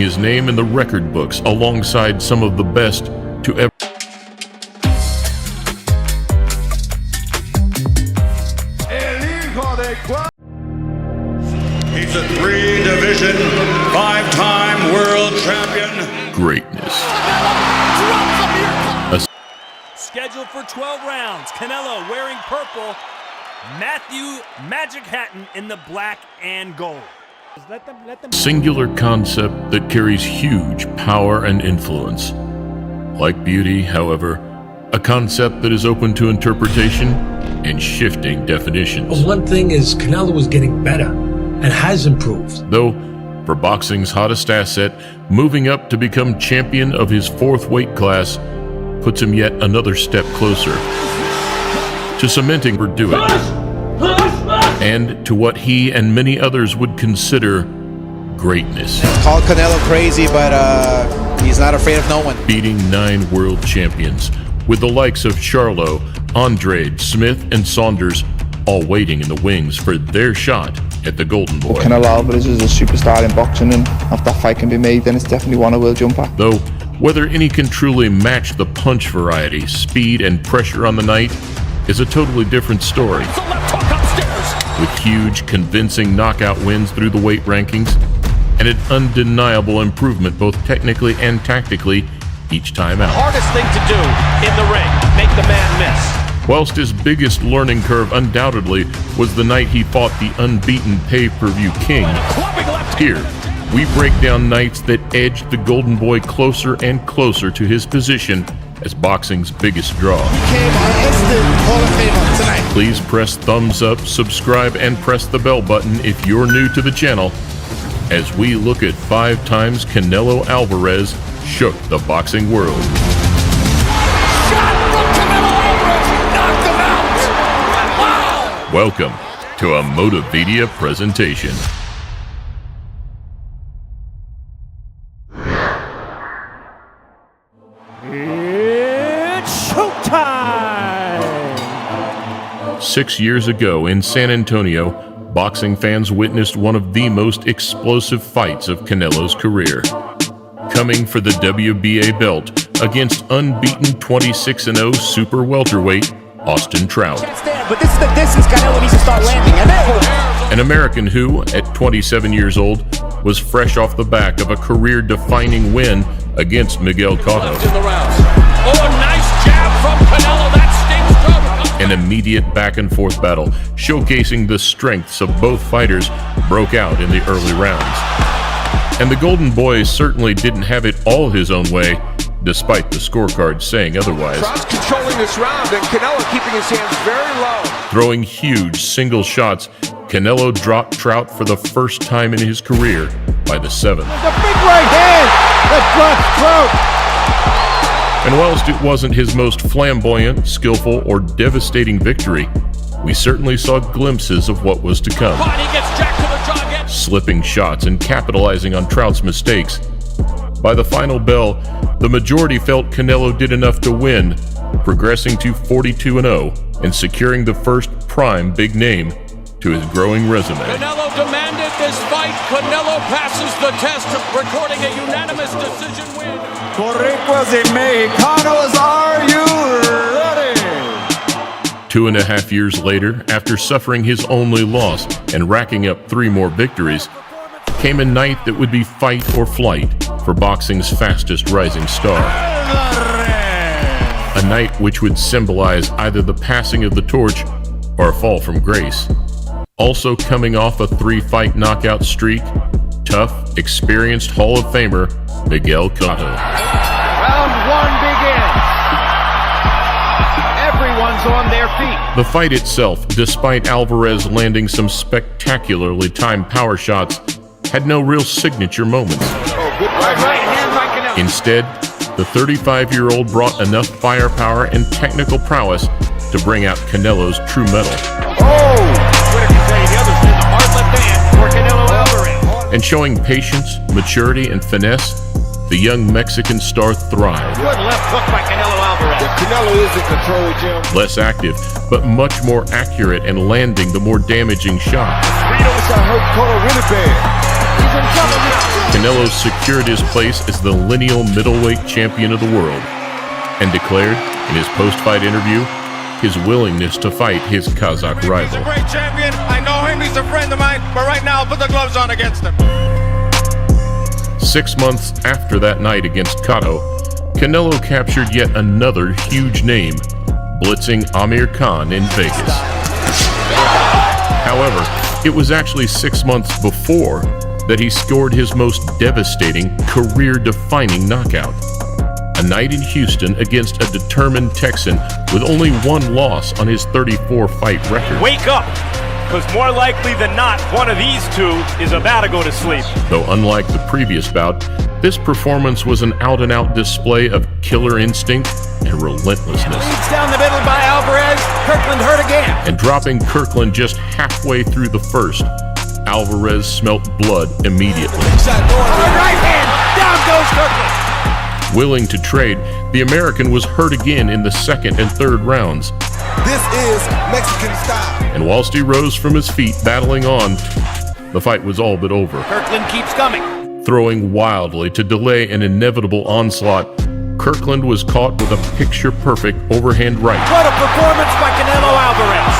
his name in the record books alongside some of the best to ever. He's a three-division, five-time world champion. Greatness. Scheduled for 12 rounds. Canelo wearing purple. Matthew Magic Hatton in the black and gold. Singular concept that carries huge power and influence. Like beauty, however, a concept that is open to interpretation and shifting definitions. One thing is Canelo was getting better and has improved. Though, for boxing's hottest asset, moving up to become champion of his fourth weight class puts him yet another step closer to cementing or do it, and to what he and many others would consider greatness. Call Canelo crazy, but he's not afraid of no one. Beating 9 world champions, with the likes of Charlo, Andrade, Smith, and Saunders all waiting in the wings for their shot at the Golden Boy. Well, Canelo Alvarez is a superstar in boxing, and if that fight can be made, then it's definitely one I will jump at. Though, whether any can truly match the punch variety, speed, and pressure on the night is a totally different story. With huge, convincing knockout wins through the weight rankings, and an undeniable improvement both technically and tactically each time out. Hardest thing to do in the ring, make the man miss. Whilst his biggest learning curve undoubtedly was the night he fought the unbeaten pay-per-view king, here we break down nights that edged the Golden Boy closer and closer to his position as boxing's biggest draw. He came an instant Hall of Famer tonight. Please press thumbs up, subscribe, and press the bell button if you're new to the channel as we look at 5 times Canelo Alvarez shook the boxing world. Shot from Canelo Alvarez! Knocked him out! Wow! Welcome to a Motivedia presentation. It's showtime! 6 years ago in San Antonio, boxing fans witnessed one of the most explosive fights of Canelo's career. Coming for the WBA belt against unbeaten 26-0 super welterweight Austin Trout. But this is the distance Canelo needs to start landing. An American who, at 27 years old, was fresh off the back of a career-defining win against Miguel Cotto. Oh, a nice jab from Canelo. That stings Cotto. An immediate back-and-forth battle, showcasing the strengths of both fighters, broke out in the early rounds. And the Golden Boy certainly didn't have it all his own way, despite the scorecard saying otherwise. Trout's controlling this round, and Canelo keeping his hands very low. Throwing huge single shots, Canelo dropped Trout for the first time in his career by the 7th. The big right hand that drops Trout. And whilst it wasn't his most flamboyant, skillful, or devastating victory, we certainly saw glimpses of what was to come. Body gets jacked to the jaw again. Slipping shots and capitalizing on Trout's mistakes. By the final bell, the majority felt Canelo did enough to win, progressing to 42-0 and securing the first prime big name to his growing resume. Canelo demanded this fight. Canelo passes the test, recording a unanimous decision win. Boricuas y Mexicanos, are you ready? 2.5 years later, after suffering his only loss and racking up 3 more victories, came a night that would be fight or flight for boxing's fastest rising star. A night which would symbolize either the passing of the torch or a fall from grace. Also coming off a 3-fight knockout streak, tough, experienced Hall of Famer Miguel Cotto. Round 1 begins. Everyone's on their feet. The fight itself, despite Alvarez landing some spectacularly timed power shots, had no real signature moments. Oh, good right hand by Canelo. Instead, the 35-year-old brought enough firepower and technical prowess to bring out Canelo's true mettle. Twitter can tell you the others did the hard left hand for Canelo Alvarez. And showing patience, maturity, and finesse, the young Mexican star thrived. Good left hook by Canelo Alvarez. Canelo is in control, Jim. Less active, but much more accurate and landing the more damaging shots. Rito hurt Cotto really bad. Canelo secured his place as the lineal middleweight champion of the world and declared in his post-fight interview his willingness to fight his Kazakh rival. He's a great champion. I know him. He's a friend of mine. But right now, I'll put the gloves on against him. 6 months after that night against Cotto, Canelo captured yet another huge name, blitzing Amir Khan in Vegas. However, it was actually 6 months before that he scored his most devastating, career-defining knockout. A night in Houston against a determined Texan with only one loss on his 34-fight record. Wake up, because more likely than not, one of these two is about to go to sleep. Though unlike the previous bout, this performance was an out-and-out display of killer instinct and relentlessness. Leads down the middle by Alvarez. Kirkland hurt again. And dropping Kirkland just halfway through the first, Alvarez smelt blood immediately. Right hand, down goes Kirkland. Willing to trade, the American was hurt again in the second and third rounds. This is Mexican style. And whilst he rose from his feet, battling on, the fight was all but over. Kirkland keeps coming. Throwing wildly to delay an inevitable onslaught, Kirkland was caught with a picture-perfect overhand right. What a performance by Canelo Alvarez.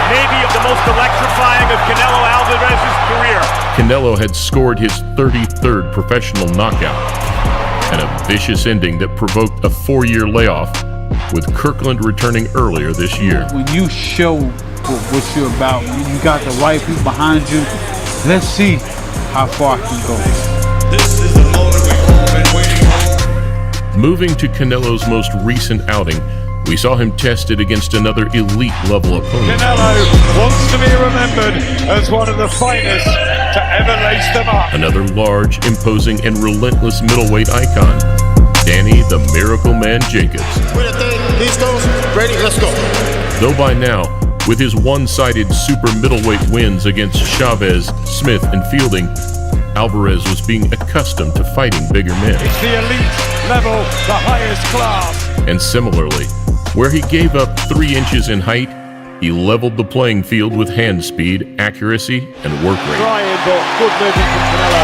Maybe the most electrifying of Canelo Alvarez's career. Canelo had scored his 33rd professional knockout, and a vicious ending that provoked a 4-year layoff, with Kirkland returning earlier this year. When you show what you're about, you got the right people behind you, let's see how far it can go. This is the moment we've all been waiting for. Moving to Canelo's most recent outing, we saw him tested against another elite-level opponent. Canelo wants to be remembered as one of the finest to ever lace them up. Another large, imposing, and relentless middleweight icon, Danny the Miracle Man Jacobs. These goes, ready, let's go. Though by now, with his one-sided super middleweight wins against Chavez, Smith, and Fielding, Alvarez was being accustomed to fighting bigger men. It's the elite level, the highest class. And similarly, where he gave up 3 inches in height, he leveled the playing field with hand speed, accuracy, and work rate. Trying, but good movement from Canelo.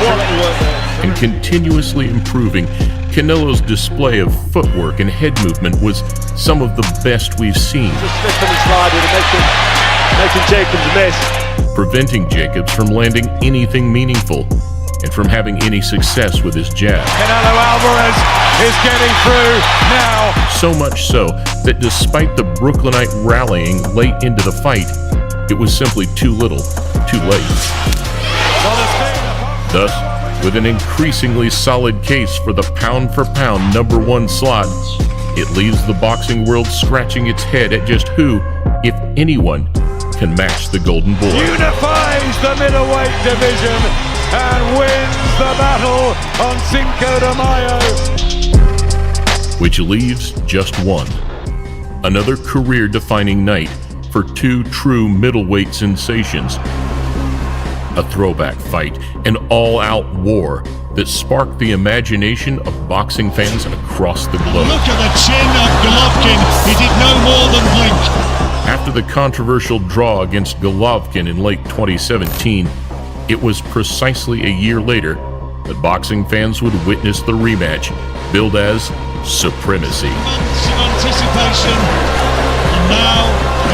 Quality work there. And continuously improving, Canelo's display of footwork and head movement was some of the best we've seen. Just slipping and sliding and making Jacobs miss. Preventing Jacobs from landing anything meaningful and from having any success with his jab. Canelo Alvarez is getting through now. So much so that despite the Brooklynite rallying late into the fight, it was simply too little, too late. Thus, with an increasingly solid case for the pound-for-pound #1 slot, it leaves the boxing world scratching its head at just who, if anyone, can match the Golden Boy. Unifies the middleweight division and wins the battle on Cinco de Mayo. Which leaves just one. Another career-defining night for 2 true middleweight sensations. A throwback fight, an all-out war that sparked the imagination of boxing fans across the globe. Look at the chin of Golovkin. He did no more than blink. After the controversial draw against Golovkin in late 2017, it was precisely a year later that boxing fans would witness the rematch, billed as Supremacy. Months of anticipation, and now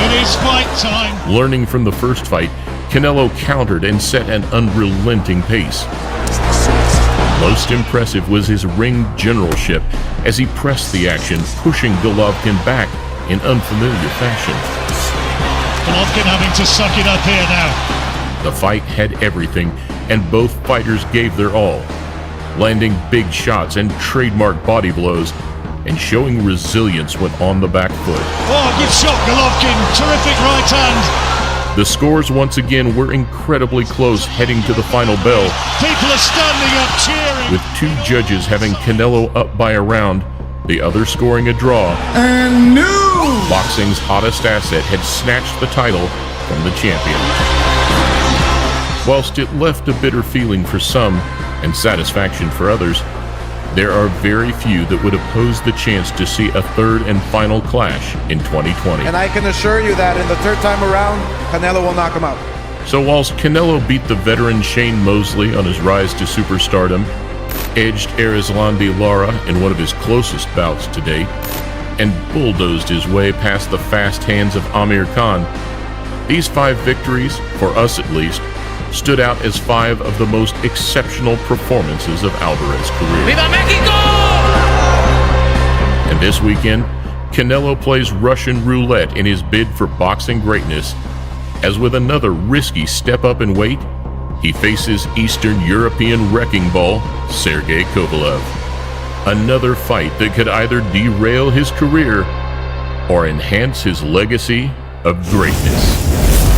it is fight time. Learning from the first fight, Canelo countered and set an unrelenting pace. Most impressive was his ring generalship as he pressed the action, pushing Golovkin back in unfamiliar fashion. Golovkin having to suck it up here now. The fight had everything, and both fighters gave their all, landing big shots and trademark body blows, and showing resilience when on the back foot. Oh, good shot, Golovkin. Terrific right hand. The scores once again were incredibly close heading to the final bell. People are standing up cheering. With 2 judges having Canelo up by a round, the other scoring a draw. And new! Boxing's hottest asset had snatched the title from the champion. Whilst it left a bitter feeling for some and satisfaction for others, there are very few that would oppose the chance to see a third and final clash in 2020. And I can assure you that in the third time around, Canelo will knock him out. So whilst Canelo beat the veteran Shane Mosley on his rise to superstardom, edged Erislandy Lara in one of his closest bouts to date, and bulldozed his way past the fast hands of Amir Khan, these 5 victories, for us at least, stood out as 5 of the most exceptional performances of Alvarez's career. ¡Viva México! And this weekend, Canelo plays Russian roulette in his bid for boxing greatness, as with another risky step up in weight, he faces Eastern European wrecking ball Sergey Kovalev. Another fight that could either derail his career or enhance his legacy of greatness.